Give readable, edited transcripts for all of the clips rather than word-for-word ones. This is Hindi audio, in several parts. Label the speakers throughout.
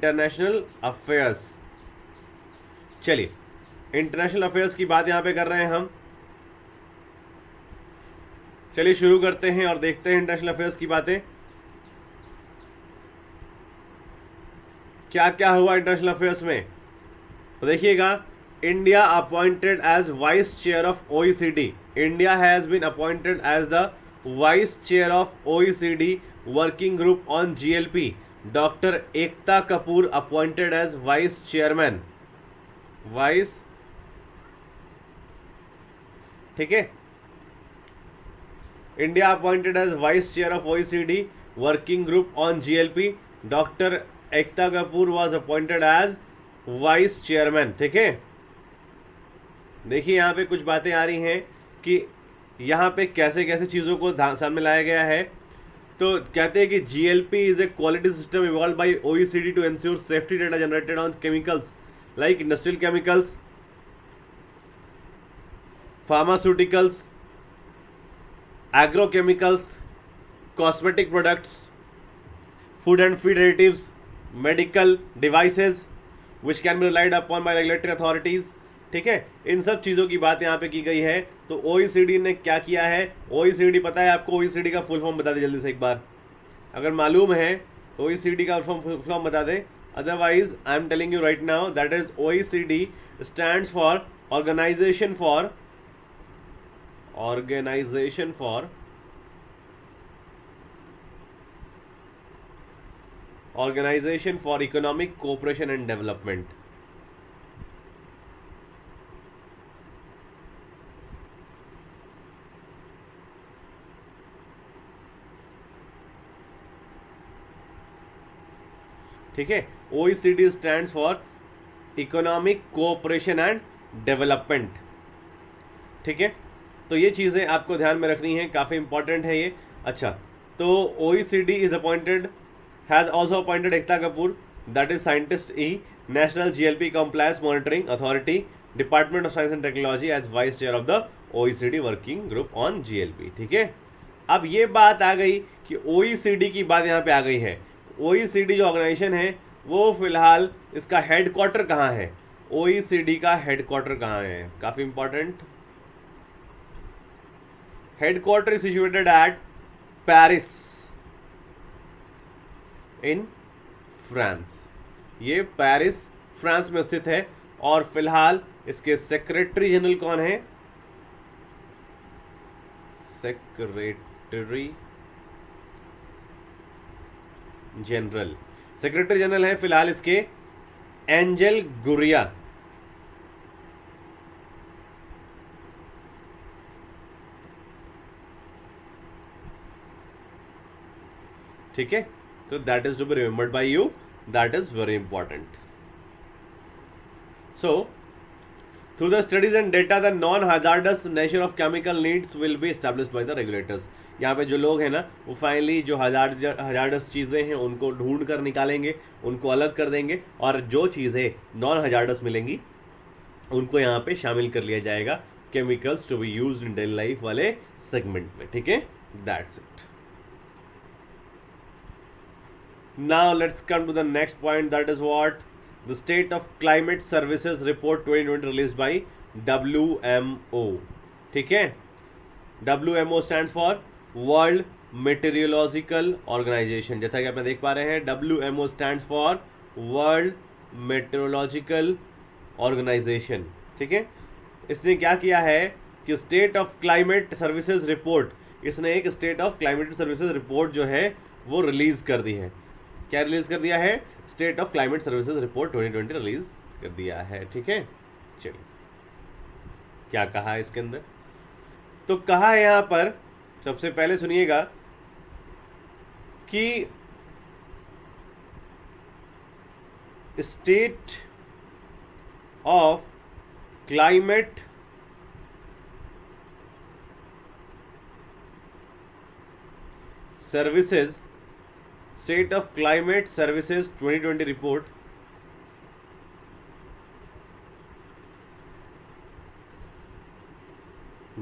Speaker 1: International affairs. चलिए, इंटरनेशनल अफेयर्स की बात यहां पे कर रहे हैं हम। चलिए शुरू करते हैं और देखते हैं इंटरनेशनल अफेयर्स की बातें क्या क्या हुआ इंटरनेशनल अफेयर्स में। तो देखिएगा, India appointed as vice chair of OECD. India has been appointed as the vice chair of OECD working group on GLP. Doctor Ekta Kapoor appointed as vice chairman. Vice, ठीक है, India appointed as vice chair of OECD working group on GLP. Doctor Ekta Kapoor was appointed as vice chairman. ठीक है, देखिए यहाँ पे कुछ बातें आ रही हैं कि यहाँ पे कैसे कैसे चीज़ों को सामने लाया गया है। तो कहते हैं कि GLP is a quality system evolve by OECD to ensure safety data generated on chemicals like industrial chemicals, pharmaceuticals, agrochemicals, cosmetic products, food and feed additives, medical devices which can be relied upon by regulatory authorities। ठीक है, इन सब चीज़ों की बात यहाँ पे की गई है। तो ओईसीडी ने क्या किया है, ओईसीडी पता है आपको, ओईसीडी का फुल फॉर्म बता दे जल्दी से एक बार, अगर मालूम है तो ओईसीडी का फुल फॉर्म बता दे, otherwise I am telling you right now that is OECD stands for organisation for organisation for organisation for economic cooperation and development. ठीक है, OECD stands for economic cooperation and development. ठीक है, तो ये चीज़ें आपको ध्यान में रखनी है, काफ़ी इंपॉर्टेंट है ये। अच्छा, तो OECD is appointed, has also appointed Ekta Kapoor, that is scientist E, national GLP compliance monitoring authority, department of science and technology as vice chair of the OECD working group on GLP. ठीक है, अब ये बात आ गई कि ओईसीडी की बात यहाँ पे आ गई है। ओईसीडी जो ऑर्गेनाइजेशन है वो फिलहाल इसका हेडक्वार्टर कहाँ है, ओईसीडी का हेडक्वार्टर कहाँ है, काफ़ी important. Headquarter is situated at Paris in France. ये पेरिस फ्रांस में स्थित है और फिलहाल इसके सेक्रेटरी जनरल कौन है, सेक्रेटरी जनरल, सेक्रेटरी जनरल है फिलहाल इसके एंजल गुरिया। ठीक है, तो that is to be remembered by you, that is very important. So through the studies and data the non hazardous nature of chemical needs will be established by the regulators. यहाँ पे जो लोग हैं ना वो फाइनली जो हजार्डस चीज़ें हैं उनको ढूंढ कर निकालेंगे, उनको अलग कर देंगे और जो चीज़ें नॉन हजार्डस मिलेंगी उनको यहाँ पे शामिल कर लिया जाएगा chemicals to be used in daily life वाले सेगमेंट में। ठीक है, that's it. Now let's come to the next point, that is what the State of Climate Services Report 2020 released by WMO। ठीक है, WMO stands for World Meteorological Organization। जैसा कि आप देख पा रहे हैं WMO stands for World Meteorological Organization। ठीक है, इसने क्या किया है कि state of climate services report, इसने एक state of climate services report जो है वो रिलीज कर दी है। क्या रिलीज कर दिया है, state of climate services report 2020 release कर दिया है। ठीक है, चलिए क्या कहा है इसके अंदर, तो कहा है यहां पर, सबसे पहले सुनिएगा कि state of climate services, state of climate services 2020 report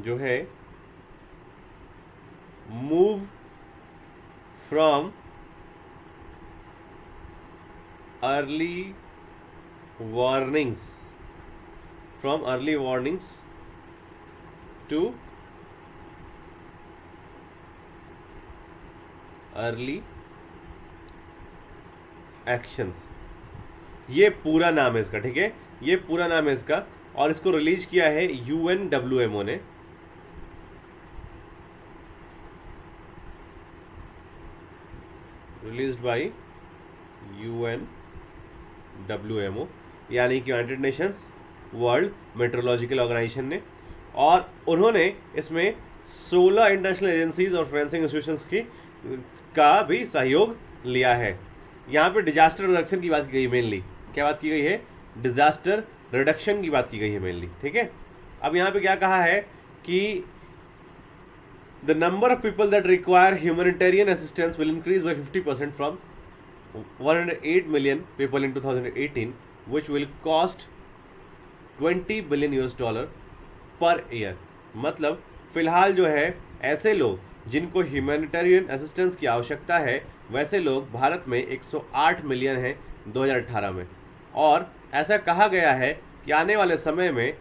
Speaker 1: जो है move from early warnings, from early warnings to early actions, ये पूरा नाम है इसका, ठीक है, ये पूरा नाम है इसका। और इसको रिलीज किया है UNWMO ने, रिलीज्ड बाय UNWMO यानी कि United Nations World Meteorological Organisation ने। और उन्होंने इसमें 16 इंटरनेशनल एजेंसीज और फाइनेंसिंग इंस्टीट्यूशंस की का भी सहयोग लिया है। यहाँ पे डिजास्टर रिडक्शन की बात की गई है मेनली, क्या बात की गई है, डिजास्टर रिडक्शन की बात की गई है मेनली, ठीक है। अब यहाँ पे क्या कहा है कि the number of people that require humanitarian assistance will increase by 50% from 108 million people in 2018, which will cost $20 billion per year। मतलब फिलहाल जो है ऐसे लोग जिनको ह्यूमैनिटेरियन असिस्टेंस की आवश्यकता है, वैसे लोग भारत में 108 मिलियन हैं 2018 में। और ऐसा कहा गया है कि आने वाले समय में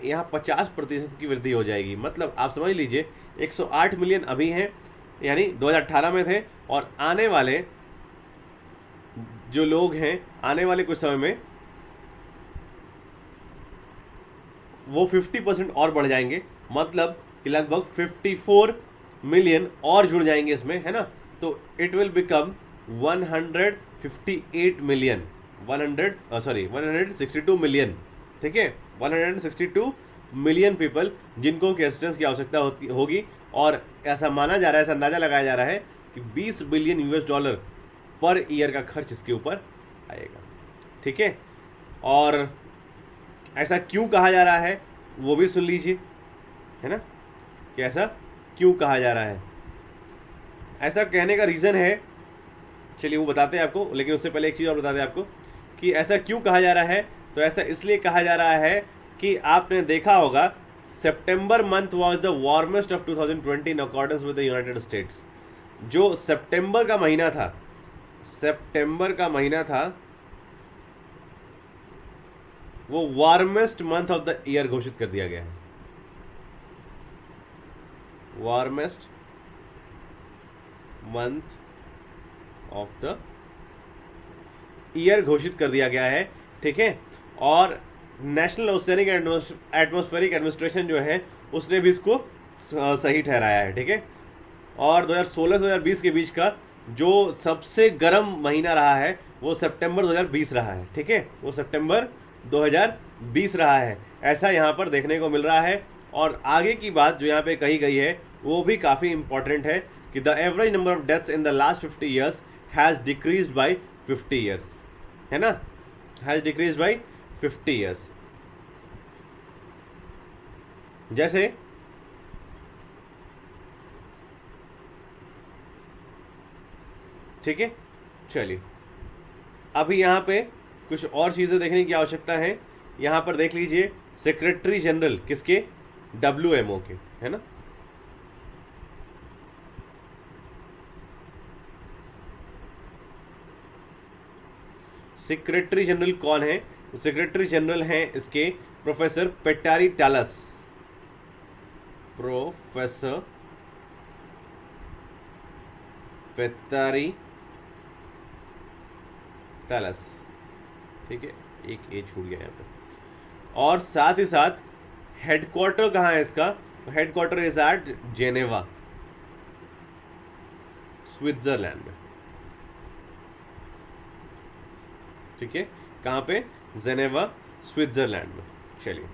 Speaker 1: यहाँ 50% की वृद्धि हो जाएगी। मतलब आप समझ लीजिए 108 मिलियन अभी हैं, यानी 2018 में थे, और आने वाले जो लोग हैं आने वाले कुछ समय में वो 50% और बढ़ जाएंगे। मतलब कि लगभग 54 मिलियन और जुड़ जाएंगे इसमें, है ना। तो it will become 158 million 162 million, ठीक है, 162 मिलियन पीपल जिनको की असिस्टेंस की आवश्यकता होगी। और ऐसा माना जा रहा है, ऐसा अंदाजा लगाया जा रहा है कि $20 बिलियन पर ईयर का खर्च इसके ऊपर आएगा, ठीक है। और ऐसा क्यों कहा जा रहा है वो भी सुन लीजिए, है ना, कि ऐसा क्यों कहा जा रहा है। ऐसा कहने का रीज़न है, चलिए वो बताते हैं आपको, लेकिन उससे पहले एक चीज़ और बताते हैं आपको कि ऐसा क्यों कहा जा रहा है। तो ऐसा इसलिए कहा जा रहा है कि आपने देखा होगा September month was the warmest of 2020 in accordance with the United States. जो सितंबर का महीना था वो warmest month of the year घोषित कर दिया गया है, warmest month of the year घोषित कर दिया गया है, ठीक है। और नेशनल ओशियनिक एटमॉस्फेरिक एडमिनिस्ट्रेशन जो है उसने भी इसको सही ठहराया है, ठीक है। और 2016 से 2020 के बीच का जो सबसे गर्म महीना रहा है वो सितंबर 2020 रहा है, ठीक है, वो सितंबर 2020 रहा है, ऐसा यहाँ पर देखने को मिल रहा है। और आगे की बात जो यहाँ पे कही गई है वो भी काफ़ी इंपॉर्टेंट है कि the average number of deaths in the last 50 years has decreased bye 50 years, है ना, हैज़ डिक्रीज्ड बाय 50 ईयर्स। जैसे ठीक है, चलिए अभी यहाँ पे कुछ और चीज़ें देखने की आवश्यकता है। यहाँ पर देख लीजिए सेक्रेटरी जनरल किसके, WMO के, है ना। सेक्रेटरी जनरल कौन है, सेक्रेटरी जनरल हैं इसके प्रोफेसर पेटारी टालस, प्रोफेसर पेटारी टालस, ठीक है, एक ए छूट गया यहाँ पे। और साथ ही साथ हेडक्वार्टर कहाँ है इसका, headquarter is at Geneva, Switzerland में, ठीक है, कहाँ पे, जेनेवा स्विट्जरलैंड में। चलिए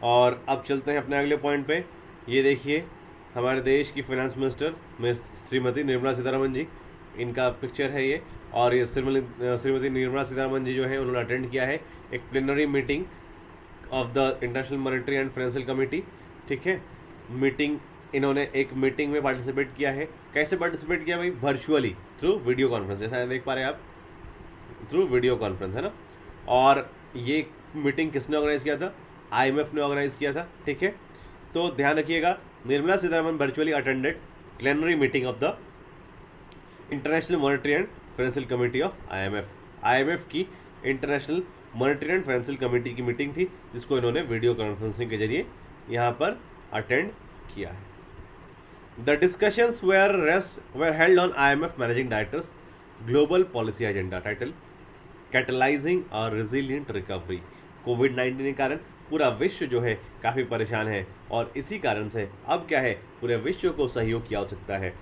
Speaker 1: और अब चलते हैं अपने अगले पॉइंट पे। ये देखिए हमारे देश की फाइनेंस मिनिस्टर श्रीमती निर्मला सीतारमन जी, इनका पिक्चर है ये। और ये श्रीमती निर्मला सीतारमन जी जो है उन्होंने अटेंड किया है एक plenary meeting of the International Monetary and Financial committee, ठीक है। मीटिंग, इन्होंने एक मीटिंग में पार्टिसिपेट किया है। कैसे पार्टिसिपेट किया भाई, वर्चुअली थ्रू वीडियो कॉन्फ्रेंस, जैसा देख पा रहे हैं आप, थ्रू वीडियो कॉन्फ्रेंस, है ना। और ये मीटिंग किसने ऑर्गेनाइज किया था, IMF ने ऑर्गेनाइज किया था, ठीक है। तो ध्यान रखिएगा Nirmala Sitharaman virtually attended plenary meeting of the International Monetary and Financial Committee of IMF. IMF की International Monetary and Financial Committee की मीटिंग थी, जिसको इन्होंने वीडियो कॉन्फ्रेंसिंग के जरिए यहाँ पर अटेंड किया है। The discussions were held on IMF managing directors global policy agenda title catalysing और रिजिलियंट रिकवरी। कोविड-19 के कारण पूरा विश्व जो है काफ़ी परेशान है और इसी कारण से अब क्या है, पूरे विश्व को सहयोग की आवश्यकता है।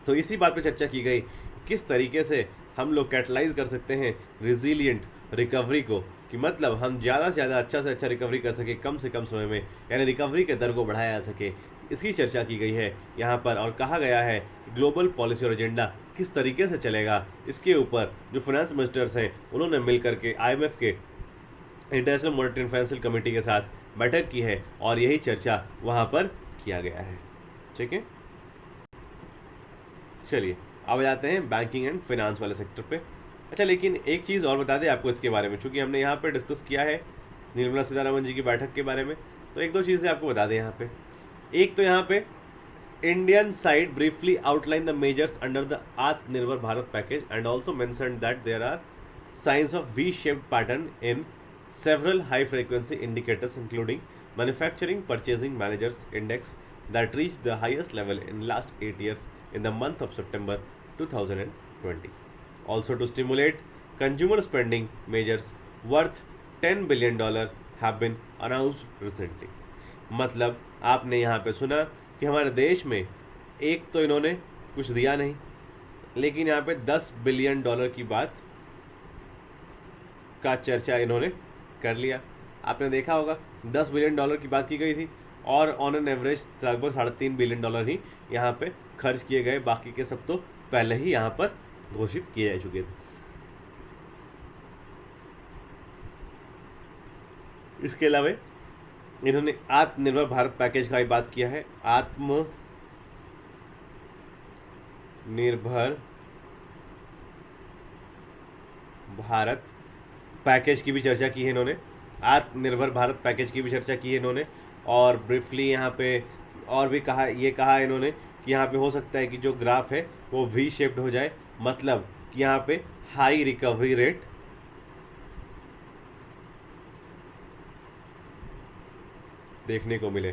Speaker 1: तो इसी बात पे चर्चा की गई किस तरीके से हम लोग कैटलाइज कर सकते हैं रिजिलियंट रिकवरी को, कि मतलब हम ज़्यादा से ज़्यादा अच्छा से अच्छा रिकवरी कर सके कम से कम समय में, यानी रिकवरी के दर को बढ़ाया जा सके। इसकी चर्चा की गई है यहाँ पर और कहा गया है ग्लोबल पॉलिसी और एजेंडा किस तरीके से चलेगा, इसके ऊपर जो फाइनेंस मिनिस्टर्स हैं उन्होंने मिल करके आईएमएफ के international Monetary and Financial committee के साथ बैठक की है और यही चर्चा वहाँ पर किया गया है। ठीक है, चलिए अब जाते हैं बैंकिंग एंड फाइनेंस वाले सेक्टर पे। अच्छा, लेकिन एक चीज़ और बता दें आपको इसके बारे में, चूँकि हमने यहाँ पे डिस्कस किया है निर्मला सीतारमन जी की बैठक के बारे में, तो एक दो चीज़ें आपको बता दें यहाँ पे। एक तो यहाँ पे Indian side briefly outline the measures under the Atmanirbhar Bharat package and also mentioned that there are signs of V-shaped pattern in several high-frequency indicators, including manufacturing purchasing managers index that reached the highest level in last 8 years in the month of September 2020. Also, to stimulate consumer spending, measures worth $10 billion have been announced recently. मतलब आपने यहाँ पे सुना कि हमारे देश में एक तो इन्होंने कुछ दिया नहीं, लेकिन यहाँ पे $10 बिलियन की बात का चर्चा इन्होंने कर लिया। आपने देखा होगा $10 बिलियन की बात की गई थी और ऑन एन एवरेज लगभग $3.5 बिलियन ही यहाँ पे खर्च किए गए, बाकी के सब तो पहले ही यहाँ पर घोषित किए जा चुके थे। इसके अलावा इन्होंने आत्मनिर्भर भारत पैकेज का भी बात किया है। आत्मनिर्भर भारत पैकेज की भी चर्चा की है इन्होंने, आत्मनिर्भर भारत पैकेज की भी चर्चा की है इन्होंने, और ब्रीफली यहाँ पे और भी कहा, ये कहा इन्होंने कि यहाँ पे हो सकता है कि जो ग्राफ है वो वी शेप्ड हो जाए, मतलब कि यहाँ पे हाई रिकवरी रेट देखने को मिले।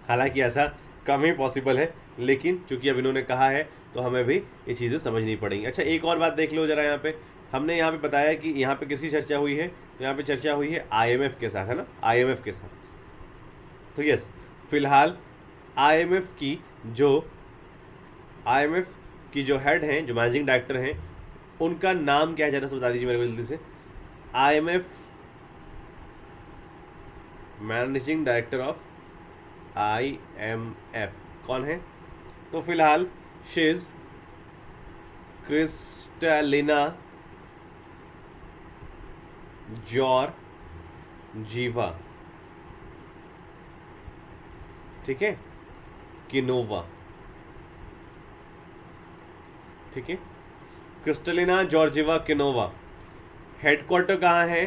Speaker 1: हालांकि ऐसा कम ही पॉसिबल है, लेकिन चूंकि अब इन्होंने कहा है तो हमें भी ये चीज़ें समझनी पड़ेंगी। अच्छा, एक और बात देख लो जरा, यहाँ पे हमने यहाँ पे बताया कि यहाँ पे किसकी चर्चा हुई है, तो यहाँ पे चर्चा हुई है आईएमएफ के साथ, है ना, आईएमएफ के साथ। तो यस, फिलहाल आईएमएफ की जो हेड हैं, जो मैनेजिंग डायरेक्टर हैं, उनका नाम क्या है जरा से बता दीजिए मेरे को जल्दी से। IMF managing director of IMF कौन है, तो फिलहाल शीज क्रिस्टलिना जॉर्जीवा, ठीक है, किनोवा, ठीक है, क्रिस्टलिना जॉर्जीवा किनोवा। हेडक्वार्टर कहाँ है,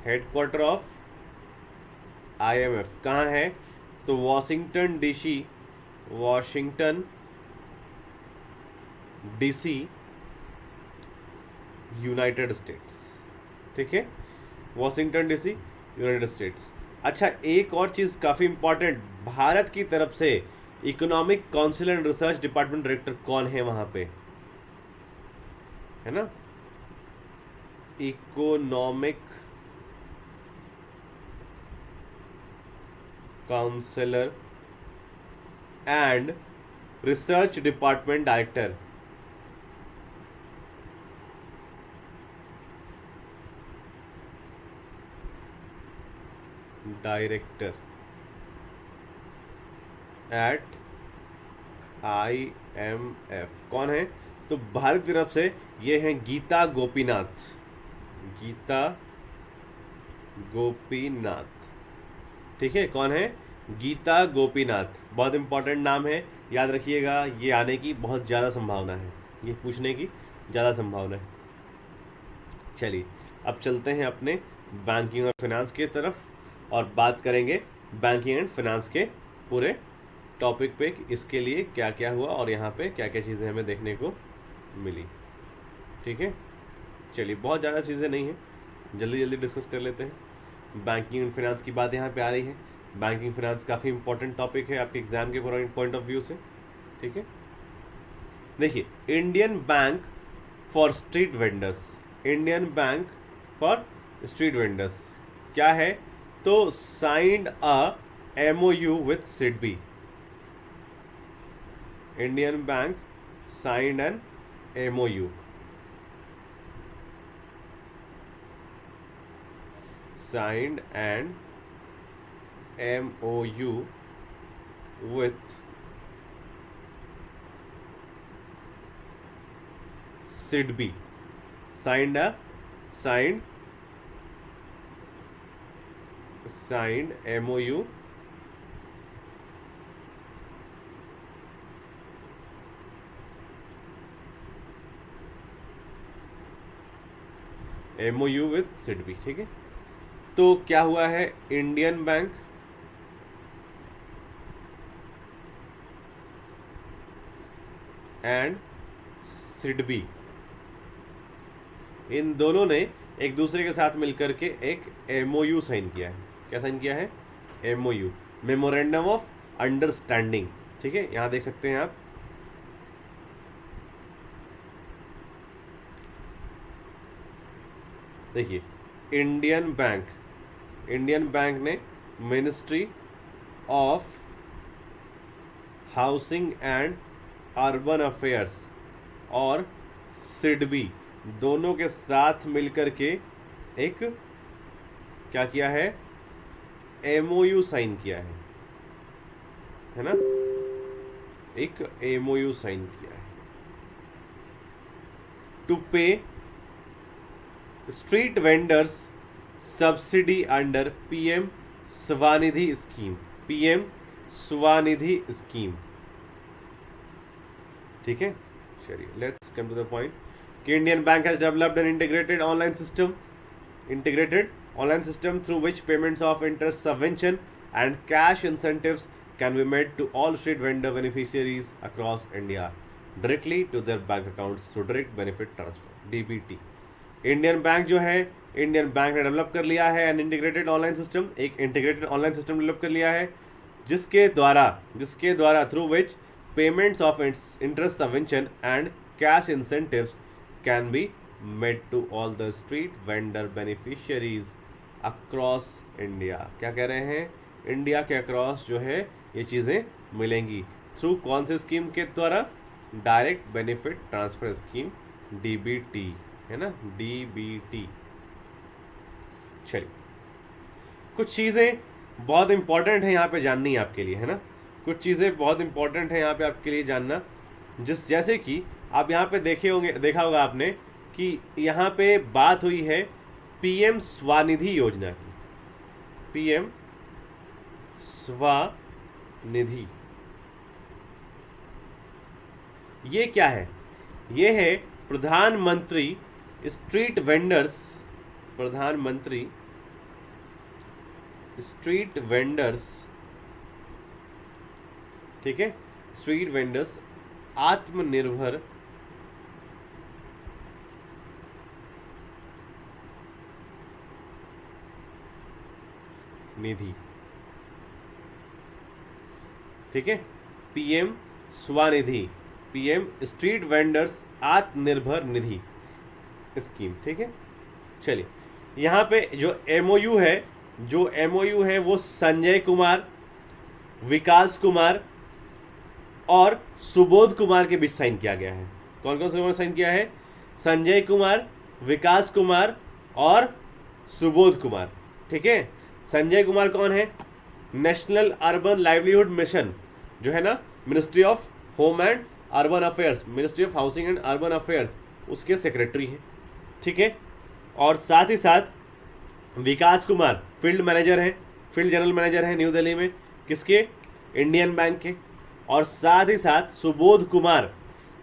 Speaker 1: हेडक्वार्टर ऑफ आईएमएफ कहाँ है, तो वॉशिंगटन डीसी यूनाइटेड स्टेट्स, ठीक है, वॉशिंगटन डीसी यूनाइटेड स्टेट्स। अच्छा, एक और चीज़ काफ़ी इंपॉर्टेंट, भारत की तरफ से economic council and research department director कौन है वहाँ पे, है ना, economic counsellor and research department director, at IMF कौन है, तो भारत की तरफ से ये हैं गीता गोपीनाथ, ठीक है, कौन है, गीता गोपीनाथ। बहुत इंपॉर्टेंट नाम है, याद रखिएगा, ये आने की बहुत ज़्यादा संभावना है, ये पूछने की ज़्यादा संभावना है। चलिए अब चलते हैं अपने बैंकिंग और फाइनेंस की तरफ और बात करेंगे बैंकिंग एंड फाइनेंस के पूरे टॉपिक पे कि इसके लिए क्या क्या हुआ और यहाँ पे क्या क्या चीज़ें हमें देखने को मिली। ठीक है, चलिए बहुत ज़्यादा चीज़ें नहीं हैं, जल्दी जल्दी डिस्कस कर लेते हैं। बैंकिंग एंड फाइनेंस की बात यहाँ पे आ रही है। बैंकिंग फाइनेंस काफ़ी इंपॉर्टेंट टॉपिक है आपके एग्जाम के पॉइंट ऑफ व्यू से। ठीक है, देखिए, Indian bank for street vendors, Indian bank for street vendors क्या है? तो signed a MOU with SIDBI, Indian bank signed an MOU, signed an MOU with SIDBI, signed MOU with SIDBI. ठीक है, तो क्या हुआ है? इंडियन बैंक एंड सिडबी, इन दोनों ने एक दूसरे के साथ मिलकर के एक MOU साइन किया है। क्या साइन किया है? MOU, memorandum of understanding. ठीक है, यहां देख सकते हैं आप, देखिए, इंडियन बैंक ने ministry of housing and urban affairs और सिडबी दोनों के साथ मिलकर के एक क्या किया है? MOU साइन किया है ना? एक MOU साइन किया है to pay street vendors subsidy under PM Svanidhi scheme, PM Svanidhi scheme. ठीक है, चलिए let's come to the point कि Indian bank has developed an integrated online system through which payments of interest subvention and cash incentives can be made to all street vendor beneficiaries across India directly to their bank accounts through direct benefit transfer, DBT। Indian bank जो है, इंडियन बैंक ने डेवलप कर लिया है एन इंटीग्रेटेड ऑनलाइन सिस्टम, एक इंटीग्रेटेड ऑनलाइन सिस्टम डेवलप कर लिया है जिसके द्वारा through which payments of interest subvention and cash incentives can be made to all the street vendor beneficiaries across India. क्या कह रहे हैं? इंडिया के अक्रॉस जो है ये चीज़ें मिलेंगी थ्रू कौन से स्कीम के द्वारा? Direct benefit transfer scheme, DBT, है ना, DBT। चलिए, कुछ चीज़ें बहुत इंपॉर्टेंट है यहाँ पे जाननी है आपके लिए, है ना, कुछ चीज़ें बहुत इंपॉर्टेंट है यहाँ पे आपके लिए जानना, जैसे कि आप यहाँ पे देखा होगा आपने कि यहाँ पे बात हुई है PM स्वनिधि योजना की, PM स्वनिधि, ये क्या है? ये है प्रधानमंत्री स्ट्रीट वेंडर्स, ठीक है, स्ट्रीट वेंडर्स आत्मनिर्भर निधि। ठीक है, PM Svanidhi, PM street vendors Atmanirbhar Nidhi scheme. ठीक है, चलिए, यहाँ पे जो MOU है वो संजय कुमार, विकास कुमार और सुबोध कुमार के बीच साइन किया गया है। कौन कौन से साइन किया है? संजय कुमार, विकास कुमार और सुबोध कुमार। ठीक है, संजय कुमार कौन है? नेशनल अर्बन लाइवलीहुड मिशन जो है ना, ministry of home and urban affairs, ministry of housing and urban affairs, उसके सेक्रेटरी हैं। ठीक है, और साथ ही साथ विकास कुमार फील्ड जनरल मैनेजर हैं न्यू दिल्ली में, किसके? इंडियन बैंक के। और साथ ही साथ सुबोध कुमार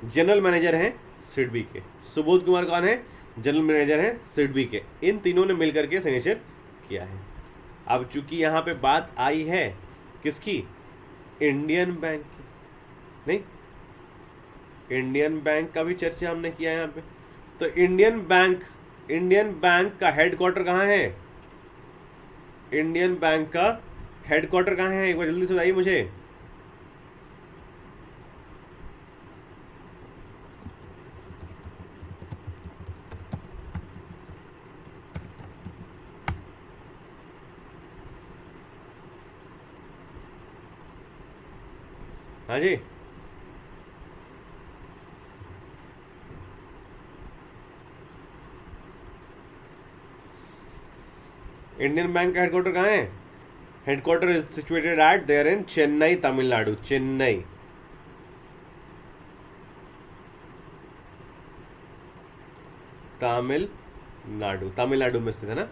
Speaker 1: जनरल मैनेजर हैं सिडबी के। सुबोध कुमार कौन है? जनरल मैनेजर हैं सिडबी के। इन तीनों ने मिलकर के सिग्नेचर किया है। अब चूंकि यहाँ पे बात आई है किसकी? इंडियन बैंक की नहीं, इंडियन बैंक का भी चर्चा हमने किया है यहाँ पे। तो इंडियन बैंक का हेडक्वार्टर कहाँ है? इंडियन बैंक का हेडक्वार्टर कहाँ है, एक बार जल्दी से बताइए मुझे। हाँ जी, इंडियन बैंक का हेडक्वार्टर कहाँ है? Headquarter is situated at there in Chennai, Tamil Nadu. Chennai, Tamil Nadu में स्थित है ना।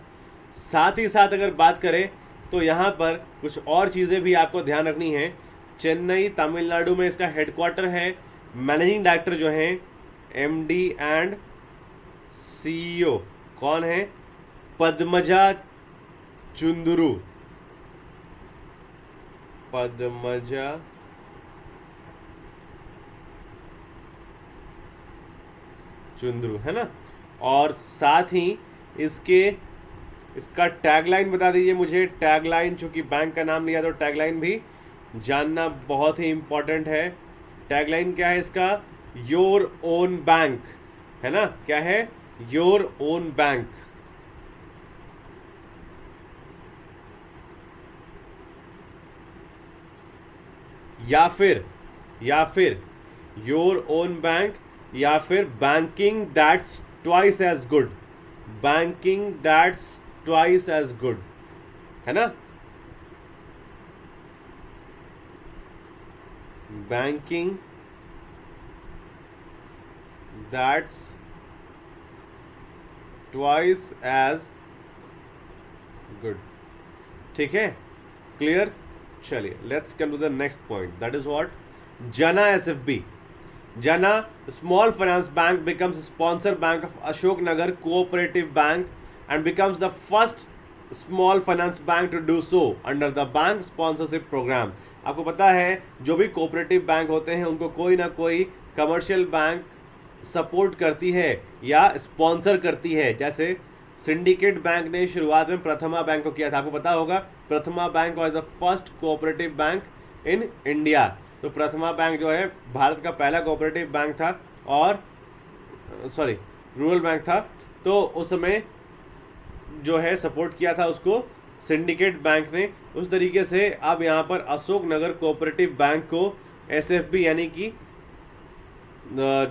Speaker 1: साथ ही साथ अगर बात करें तो यहाँ पर कुछ और चीज़ें भी आपको ध्यान रखनी है। चेन्नई तमिलनाडु में इसका हेडक्वार्टर है। मैनेजिंग डायरेक्टर जो हैं, एमडी एंड सीईओ कौन है? पद्मजा चुंदुरु, पद्मजा चुंदरू है ना। और साथ ही इसके इसका टैगलाइन बता दीजिए मुझे। टैगलाइन, चूंकि बैंक का नाम लिया तो टैगलाइन भी जानना बहुत ही इंपॉर्टेंट है। टैगलाइन क्या है इसका? योर ओन बैंक, है ना। क्या है? Your own bank. या फिर योर ओन बैंक, या फिर banking that's twice as good. Banking that's twice as good, है ना। Banking that's twice as good, ठीक है, क्लियर। चलिए let's come to the next point, that is what? Jana SFB. Jana Small Finance Bank becomes sponsor bank of Ashok Nagar Cooperative Bank and becomes the first small finance bank to do so under the bank sponsorship program। आपको पता है जो भी कोऑपरेटिव बैंक होते हैं उनको कोई ना कोई कमर्शियल बैंक सपोर्ट करती है या स्पॉन्सर करती है। जैसे सिंडिकेट बैंक ने शुरुआत में प्रथमा बैंक को किया था, आपको पता होगा। प्रथमा bank was the first cooperative bank in India. तो प्रथमा बैंक जो है भारत का पहला कोऑपरेटिव बैंक था, और सॉरी रूरल बैंक था। तो उस समय जो है सपोर्ट किया था उसको सिंडिकेट बैंक ने। उस तरीके से अब यहाँ पर अशोक नगर कोऑपरेटिव बैंक को एसएफबी यानी कि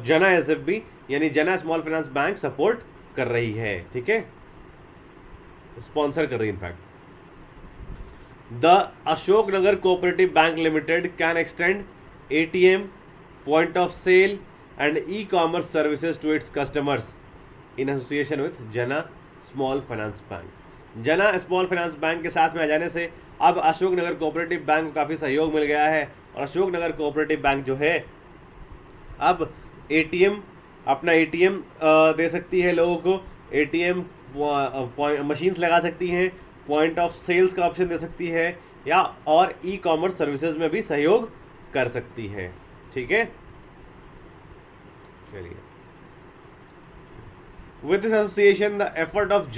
Speaker 1: जना एसएफबी यानी जना स्मॉल फाइनेंस बैंक सपोर्ट कर रही है, ठीक है, स्पॉन्सर कर रही है in fact. The Ashok Nagar Cooperative Bank Limited can extend ATM, point of sale and e-commerce services to its customers in association with Jana Small Finance Bank। जना स्मॉल फाइनेंस बैंक के साथ में आ जाने से अब अशोक नगर कोऑपरेटिव बैंक को काफ़ी सहयोग मिल गया है। और अशोक नगर कोऑपरेटिव बैंक जो है अब एटीएम, अपना एटीएम दे सकती है लोगों को। एटीएम मशीन्स लगा सकती हैं, पॉइंट ऑफ सेल्स का ऑप्शन दे सकती है, या और ई कॉमर्स सर्विसेज में भी सहयोग कर सकती है, ठीक है। चलिए, with this association the effort of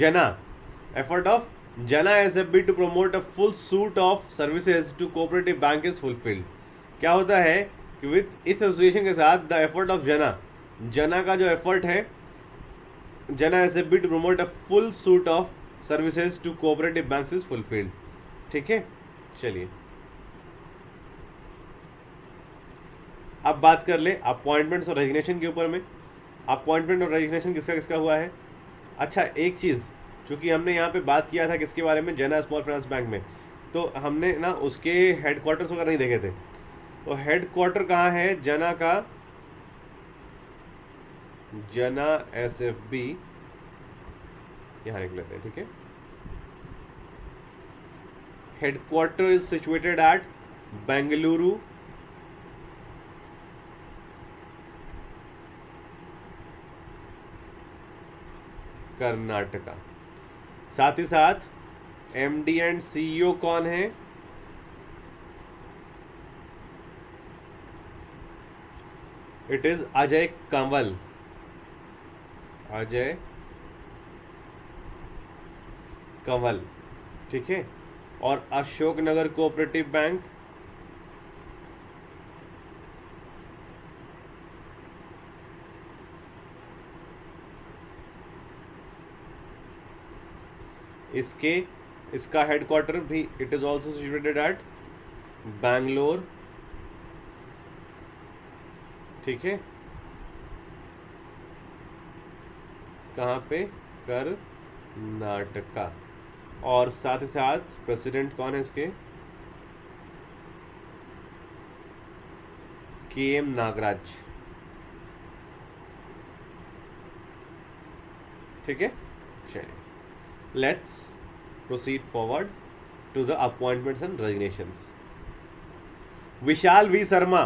Speaker 1: Jana SFB to promote a full suite of services to cooperative bank is fulfilled. क्या होता है कि विद इस एसोसिएशन के साथ द एफर्ट ऑफ जना का जो एफर्ट है, Jana SFB to promote a full suite of services to cooperative banks is fulfilled, ठीक है। चलिए अब बात कर ले अपॉइंटमेंट्स और रेजिग्नेशन के ऊपर में। अपॉइंटमेंट और रेजिग्नेशन किसका किसका हुआ है? अच्छा, एक चीज़, चूंकि हमने यहाँ पे बात किया था किसके बारे में, जना स्मॉल फाइनेंस बैंक में, तो हमने ना उसके हेडक्वार्टर्स वगैरह नहीं देखे थे। तो हेडक्वार्टर कहाँ है जना का? जना एसएफबी यहाँ लिख लेते हैं, ठीक है। Headquarter is situated eight Bengaluru, Karnataka. साथ ही साथ एमडी एंड सीईओ कौन है? इट इज अजय कंवल, अजय कंवल, ठीक है। और अशोकनगर कोऑपरेटिव बैंक, इसका हेडक्वार्टर भी it is also situated at Bangalore, ठीक है। कहाँ पे? कर्नाटका। और साथ ही साथ प्रेसिडेंट कौन है इसके? KM नागराज, ठीक है। चलिए let's proceed forward to the appointments and resignations. Vishal V Sharma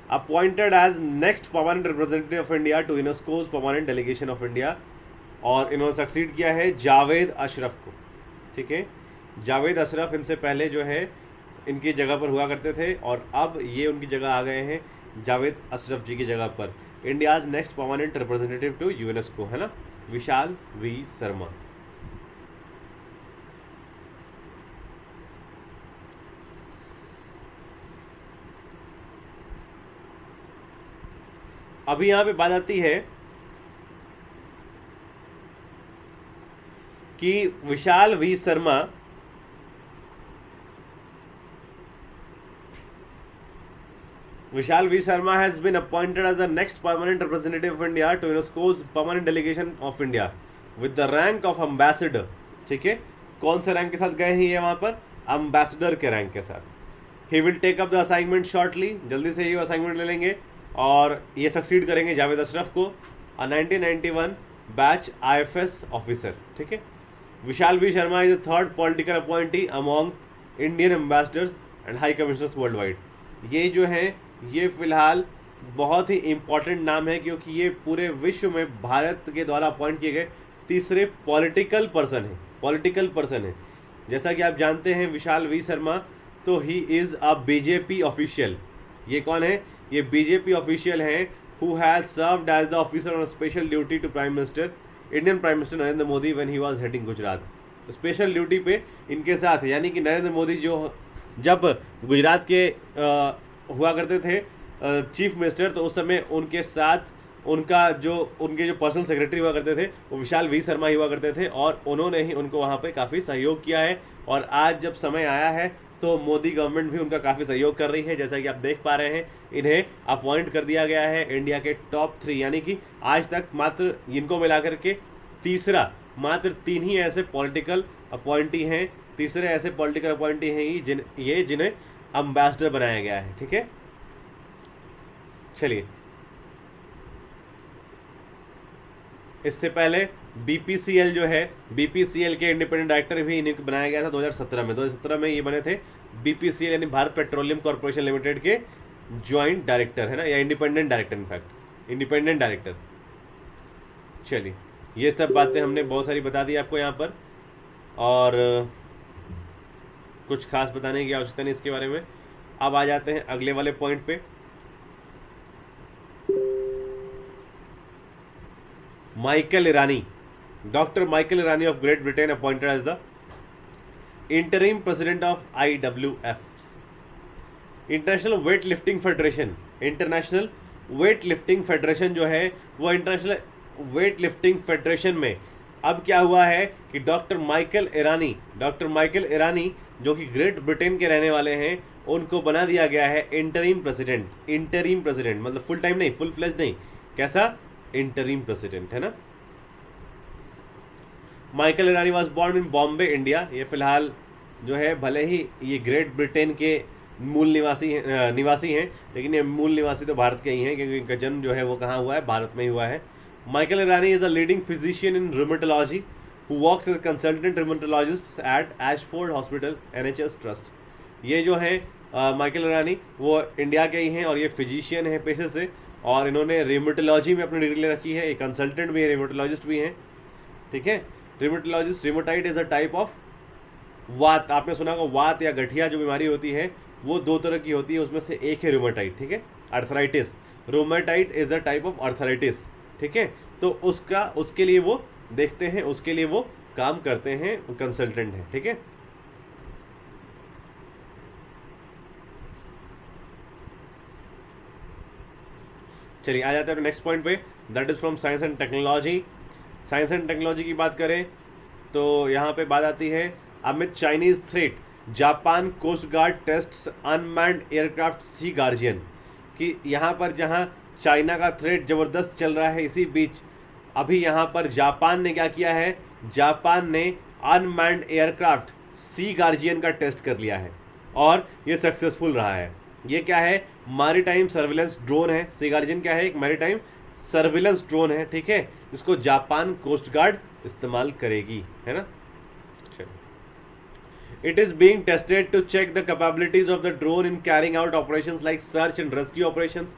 Speaker 1: appointed as next permanent representative of India to UNESCO's permanent delegation of India, और इन्होंने सक्सीड किया है जावेद अशरफ को, ठीक है। जावेद अशरफ इनसे पहले जो है इनकी जगह पर हुआ करते थे, और अब ये उनकी जगह आ गए हैं जावेद अशरफ जी की जगह पर। India's next permanent representative to UNESCO, है ना, विशाल वी शर्मा। अभी यहां पे बात आती है कि Vishal V Sharma has been appointed as the next permanent representative of India to UNESCO's permanent delegation of India with the rank of ambassador, ठीक है। कौन से रैंक के साथ गए हैं ये वहां पर? अम्बेसडर के रैंक के साथ। He will take up the assignment shortly, जल्दी से ये असाइनमेंट ले लेंगे, और ये सक्सीड करेंगे जावेद अशरफ को, 1991 बैच IFS ऑफिसर, ठीक है। Vishal V Sharma is the third political appointee among Indian ambassadors and high commissioners worldwide. ये जो है ये फिलहाल बहुत ही इंपॉर्टेंट नाम है, क्योंकि ये पूरे विश्व में भारत के द्वारा अपॉइंट किए गए तीसरे पॉलिटिकल पर्सन है। जैसा कि आप जानते हैं विशाल वी शर्मा तो he is a BJP official. ये कौन है? ये बीजेपी ऑफिशियल है who has served as the officer on special duty to prime minister, Indian prime minister Narendra Modi when he was heading Gujarat. Special duty पे इनके साथ, यानी कि नरेंद्र मोदी जो जब गुजरात के हुआ करते थे चीफ मिनिस्टर, तो उस समय उनके साथ उनके जो पर्सनल सेक्रेटरी हुआ करते थे वो विशाल वी शर्मा ही हुआ करते थे, और उन्होंने ही उनको वहाँ पे काफ़ी सहयोग किया है। और आज जब समय आया है तो मोदी गवर्नमेंट भी उनका काफ़ी सहयोग कर रही है। जैसा कि आप देख पा रहे हैं इन्हें अपॉइंट कर दिया गया है इंडिया के टॉप 3, यानी कि आज तक मात्र इनको मिलाकर के मात्र 3 ही ऐसे पॉलिटिकल अपॉइंटी हैं, तीसरे ऐसे पॉलिटिकल अपॉइंटी हैं जिन्हें अम्बेसडर बनाया गया है, ठीक है। चलिए, इससे पहले BPCL जो है, BPCL के इंडिपेंडेंट डायरेक्टर भी इन्हें बनाया गया था 2017 में ये बने थे BPCL यानी भारत पेट्रोलियम कॉर्पोरेशन लिमिटेड के ज्वाइंट डायरेक्टर, है ना, या independent director, in fact independent director. चलिए, ये सब बातें हमने बहुत सारी बता दी आपको यहाँ पर, और कुछ खास बताने की आवश्यकता नहीं इसके बारे में। अब आ जाते हैं अगले वाले पॉइंट पे। Michael Irani, doctor Michael Irani of Great Britain appointed as the interim president of IWF, international weight lifting federation. International weight lifting federation जो है वो इंटरनेशनल वेट लिफ्टिंग फेडरेशन में अब क्या हुआ है कि डॉक्टर माइकल ईरानी जो कि ग्रेट ब्रिटेन के रहने वाले हैं, उनको बना दिया गया है इंटरिम प्रेसिडेंट, मतलब फुल टाइम नहीं, फुल फ्लेज नहीं, कैसा? इंटरिम प्रेसिडेंट, है ना। Michael Irani was born in Bombay, India. ये फिलहाल जो है भले ही ये ग्रेट ब्रिटेन के मूल निवासी हैं, लेकिन ये मूल निवासी तो भारत के ही हैं, क्योंकि इनका जन्म जो है वो कहाँ हुआ है? भारत में ही हुआ है। Michael Irani is a leading physician in rheumatology who works as a consultant rheumatologist at Ashford Hospital NHS Trust। ये जो है माइकल ईरानी वो इंडिया के ही हैं, और ये फिजिशियन है पेशे से, और इन्होंने रिमोटोलॉजी में अपनी डिग्री ले रखी है। ये कंसल्टेंट भी है, रिमोटोलॉजिस्ट भी हैं, ठीक है। Rheumatoid is a type of वात, आपने सुना होगा वात या गठिया जो बीमारी होती है वो 2 तरह की होती है, उसमें से एक है रिमोटाइड, ठीक है। Arthritis, rheumatoid is a type of arthritis, ठीक है। तो उसके लिए वो देखते हैं, उसके लिए वो काम करते हैं, कंसल्टेंट है, ठीक है। चलिए आ जाते हैं नेक्स्ट पॉइंट पे, that is from science and technology. Science and technology की बात करें तो यहाँ पे बात आती है amid Chinese threat, Japan coast guard tests unmanned aircraft sea guardian. कि यहाँ पर जहाँ चाइना का थ्रेट ज़बरदस्त चल रहा है, इसी बीच अभी यहाँ पर जापान ने क्या किया है, जापान ने अनमैन्ड एयरक्राफ्ट सी गार्जियन का टेस्ट कर लिया है और ये सक्सेसफुल रहा है। ये क्या है, मैरीटाइम सर्विलेंस ड्रोन है। सी गार्जियन क्या है, एक मैरीटाइम सर्विलेंस ड्रोन है, ठीक है, जिसको जापान कोस्ट गार्ड इस्तेमाल करेगी, है ना। It is being tested to check the capabilities of the drone in carrying out operations like search and rescue operations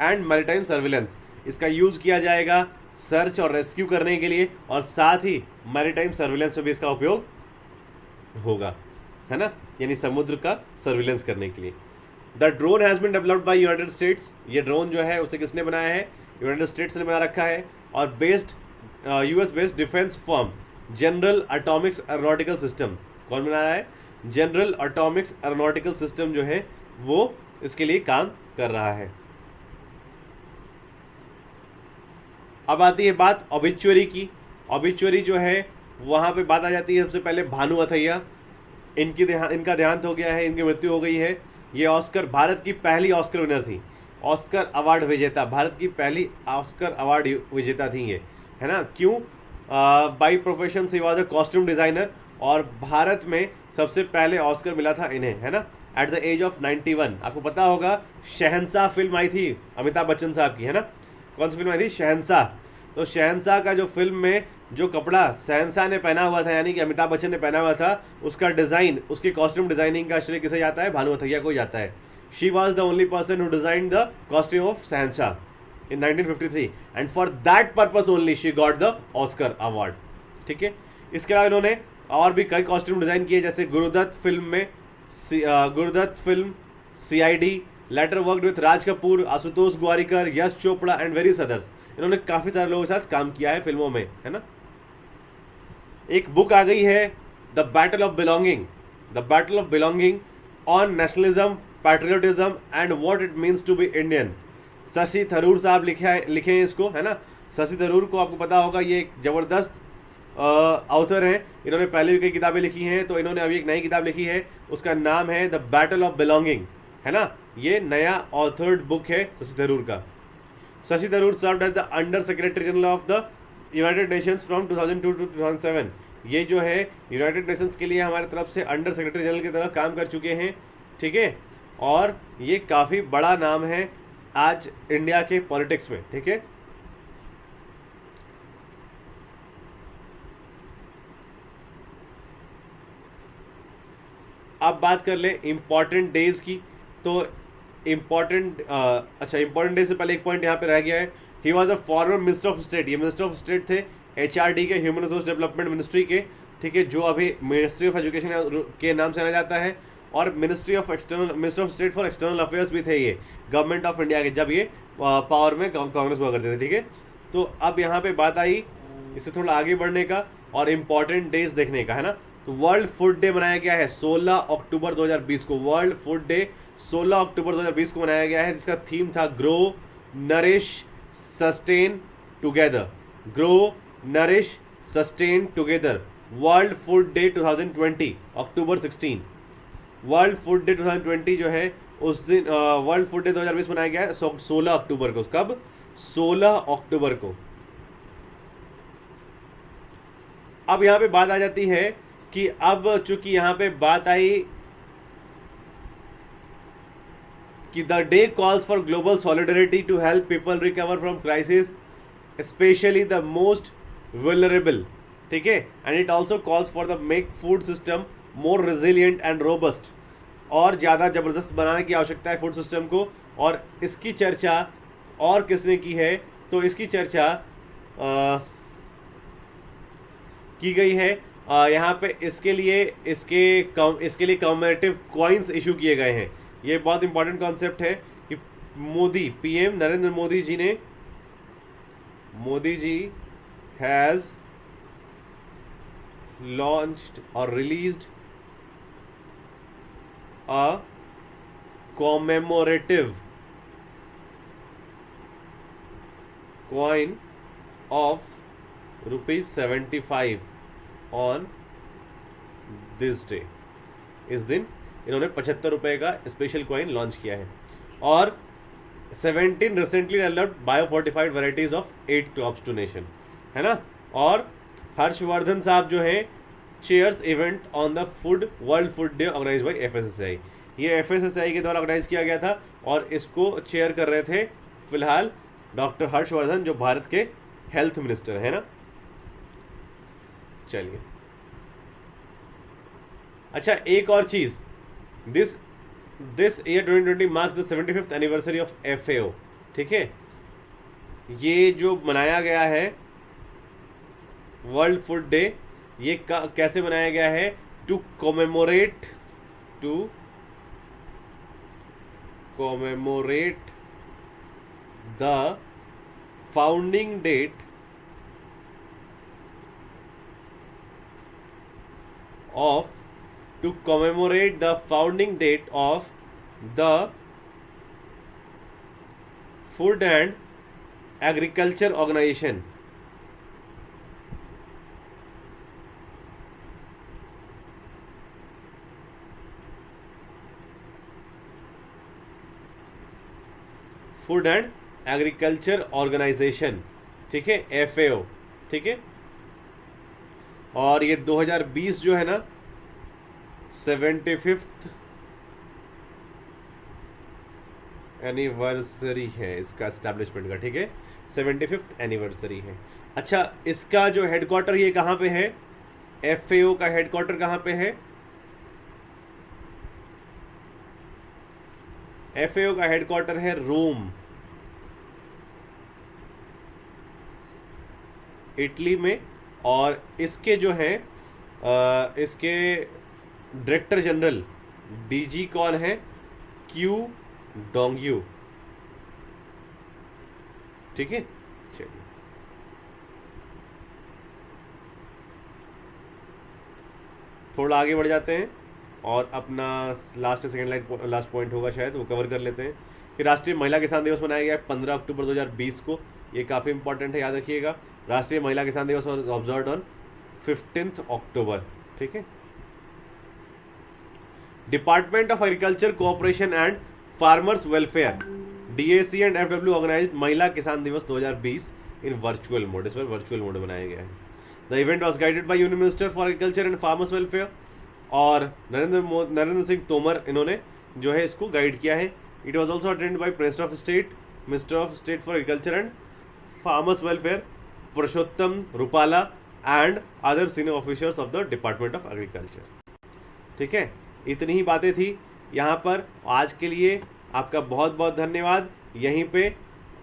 Speaker 1: and maritime surveillance। इसका यूज किया जाएगा सर्च और रेस्क्यू करने के लिए और साथ ही मैरीटाइम सर्विलेंस में भी इसका उपयोग होगा, है ना, यानी समुद्र का सर्विलेंस करने के लिए। The drone has been developed by United States. ये ड्रोन जो है उसे किसने बनाया है, यूनाइटेड स्टेट्स ने बना रखा है। और based US based defence firm general Atomics aeronautical system, कौन बना रहा है, जनरल एटॉमिक्स एरोनॉटिकल सिस्टम जो है वो इसके लिए काम कर रहा है। अब आती है बात ऑबिचुअरी की। ऑबिचुअरी जो है वहाँ पे बात आ जाती है सबसे पहले भानु अथैया, इनका देहांत हो गया है, इनकी मृत्यु हो गई है। ये ऑस्कर, भारत की पहली ऑस्कर विनर थी, ऑस्कर अवार्ड विजेता, भारत की पहली ऑस्कर अवार्ड विजेता थी ये, है ना। क्यों, बाई प्रोफेशन से वॉज अ कॉस्ट्यूम डिजाइनर और भारत में सबसे पहले ऑस्कर मिला था इन्हें, है ना, एट द एज ऑफ 91। आपको पता होगा शहंशाह फिल्म आई थी अमिताभ बच्चन साहब की, है ना, कौन सी फिल्म आई थी, शहंशाह। तो शहंशाह का जो फिल्म में जो कपड़ा शहंशाह ने पहना हुआ था, यानी कि अमिताभ बच्चन ने पहना हुआ था, उसका डिजाइन, उसकी कॉस्ट्यूम डिजाइनिंग का श्रेय किसे जाता है, भानु अथैया को जाता है। She was the only person who design the costume of Shahenshah in 1953 and for that purpose only she got the Oscar award, ठीक है। इसके अलावा इन्होंने और भी कई कॉस्ट्यूम डिजाइन किए, जैसे Guru Dutt film CID, later worked with Raj Kapoor, Ashutosh Gowariker, Yash Chopra and various others. इन्होंने काफी सारे लोगों के साथ काम किया है फिल्मों में, है ना। एक बुक आ गई है the battle of belonging on nationalism, patriotism and what it means to be Indian. Shashi Tharoor साहब लिखे हैं इसको, है ना। शशि थरूर को आपको पता होगा, ये एक जबरदस्त ऑथर हैं, इन्होंने पहले भी कई किताबें लिखी हैं, तो इन्होंने अभी एक नई किताब लिखी है, उसका नाम है द बैटल ऑफ बिलोंगिंग, है ना। ये नया ऑथर्ड बुक है शशि थरूर का। Shashi Tharoor served as the under secretary general of the United Nations from 2002 to 2007। ये जो है यूनाइटेड नेशंस के लिए हमारी तरफ से अंडर सेक्रेटरी जनरल की तरह काम कर चुके हैं, ठीक है। और ये काफ़ी बड़ा नाम है आज इंडिया के पॉलिटिक्स में, ठीक है। अब बात कर ले इम्पॉर्टेंट डेज की। तो इम्पॉर्टेंट डेज से पहले एक पॉइंट यहाँ पे रह गया है, he was a former minister of state. ये मिनिस्टर ऑफ स्टेट थे HRD के, ह्यूमन रिसोर्स डेवलपमेंट मिनिस्ट्री के, ठीक है, जो अभी मिनिस्ट्री ऑफ एजुकेशन के नाम से जाना जाता है। और ministry of state for external affairs भी थे ये गवर्नमेंट ऑफ इंडिया के, जब ये पावर में कांग्रेस हुआ करते थे, ठीक है। तो अब यहाँ पे बात आई इससे थोड़ा आगे बढ़ने का और इम्पॉर्टेंट डेज देखने का, है ना। तो वर्ल्ड फूड डे मनाया गया है 16 अक्टूबर 2020 को। वर्ल्ड फूड डे 16 अक्टूबर 2020 को मनाया गया है, जिसका थीम था grow nourish sustain together. Grow nourish sustain together, world food day 2020 अक्टूबर 16। वर्ल्ड फूड डे 2020 जो है उस दिन वर्ल्ड फूड डे 2020 मनाया गया है 16 अक्टूबर को। कब, 16 अक्टूबर को। अब यहाँ पे बात आ जाती है कि अब चूंकि यहाँ पे बात आई कि the day calls for global solidarity to help people recover from crisis, especially the most vulnerable, ठीक है। And it also calls for the make food system more resilient and robust, और ज़्यादा ज़बरदस्त बनाने की आवश्यकता है फूड सिस्टम को। और इसकी चर्चा और किसने की है, तो इसकी चर्चा की गई है यहाँ पे इसके लिए कम्युनिटिव कॉइन्स इशू किए गए हैं। ये बहुत इंपॉर्टेंट कॉन्सेप्ट है कि मोदी पीएम नरेंद्र मोदी जी ने, Modi ji has launched or released a commemorative coin of ₹75 on this day. इस दिन इन्होंने 75 रुपए का स्पेशल कॉइन लॉन्च किया है। और 17 recently developed biofortified varieties of 8 crops to nation, है ना। और हर्षवर्धन साहब जो है chairs event on the food world food day organize by FSSAI. ये एफएसएसआई के द्वारा ऑर्गेनाइज किया गया था और इसको चेयर कर रहे थे फिलहाल डॉक्टर हर्षवर्धन, जो भारत के हेल्थ मिनिस्टर है ना। चलिए, अच्छा एक और चीज, this year 2020 marks the 75th anniversary of FAO. ठीक है, ये जो मनाया गया है वर्ल्ड फूड डे, ये कैसे मनाया गया है? To commemorate the founding date of to commemorate the founding date of the Food and Agriculture Organization. Food and agriculture organization, ठीक है, एफएओ। ठीक है, और ये 2020 जो है ना 75th एनिवर्सरी है इसका एस्टैब्लिशमेंट का। ठीक है, 75th एनिवर्सरी है। अच्छा, इसका जो हेडक्वार्टर ये कहाँ पे है? एफएओ का हेडक्वार्टर कहाँ पे है? एफएओ का हेडक्वार्टर है रोम, इटली में। और इसके जो है इसके डायरेक्टर जनरल डीजी कौन है? क्यू डोंगयू। ठीक है, चलिए थोड़ा आगे बढ़ जाते हैं और अपना लास्ट पॉइंट होगा शायद, वो कवर कर लेते हैं। फिर राष्ट्रीय महिला किसान दिवस मनाया गया है 15 अक्टूबर 2020 को। ये काफ़ी इंपॉर्टेंट है, याद रखिएगा। राष्ट्रीय महिला किसान दिवस ऑब्जर्व्ड ऑन 15 अक्टूबर। ठीक है, department of agriculture cooperation and farmers welfare DAC and FW organized महिला किसान दिवस 2020 इन वर्चुअल मोड। इस पर वर्चुअल मोड बनाया गया है। The event was guided by union minister for agriculture and farmers welfare, और नरेंद्र सिंह तोमर इन्होंने जो है इसको गाइड किया है। It was also attended by minister of state for agriculture and farmers welfare Purushottam Rupala and other senior officers of the department of agriculture. ठीक है, इतनी ही बातें थी यहाँ पर आज के लिए। आपका बहुत बहुत धन्यवाद। यहीं पे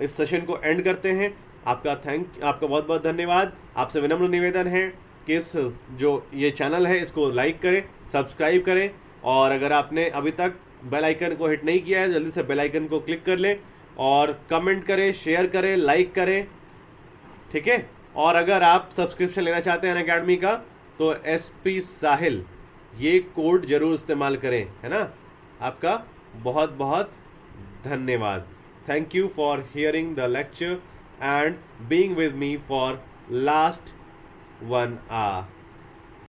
Speaker 1: इस सेशन को एंड करते हैं। आपका बहुत बहुत धन्यवाद। आपसे विनम्र निवेदन है कि इस जो ये चैनल है इसको लाइक करें, सब्सक्राइब करें, और अगर आपने अभी तक बेल आइकन को हिट नहीं किया है जल्दी से बेल आइकन को क्लिक कर लें और कमेंट करें, शेयर करें, लाइक करें। ठीक है, और अगर आप सब्सक्रिप्शन लेना चाहते हैं अनअकैडमी का तो SP साहिल ये कोड जरूर इस्तेमाल करें, है ना। आपका बहुत बहुत धन्यवाद। Thank you for hearing the lecture and being with me for last 1 hour.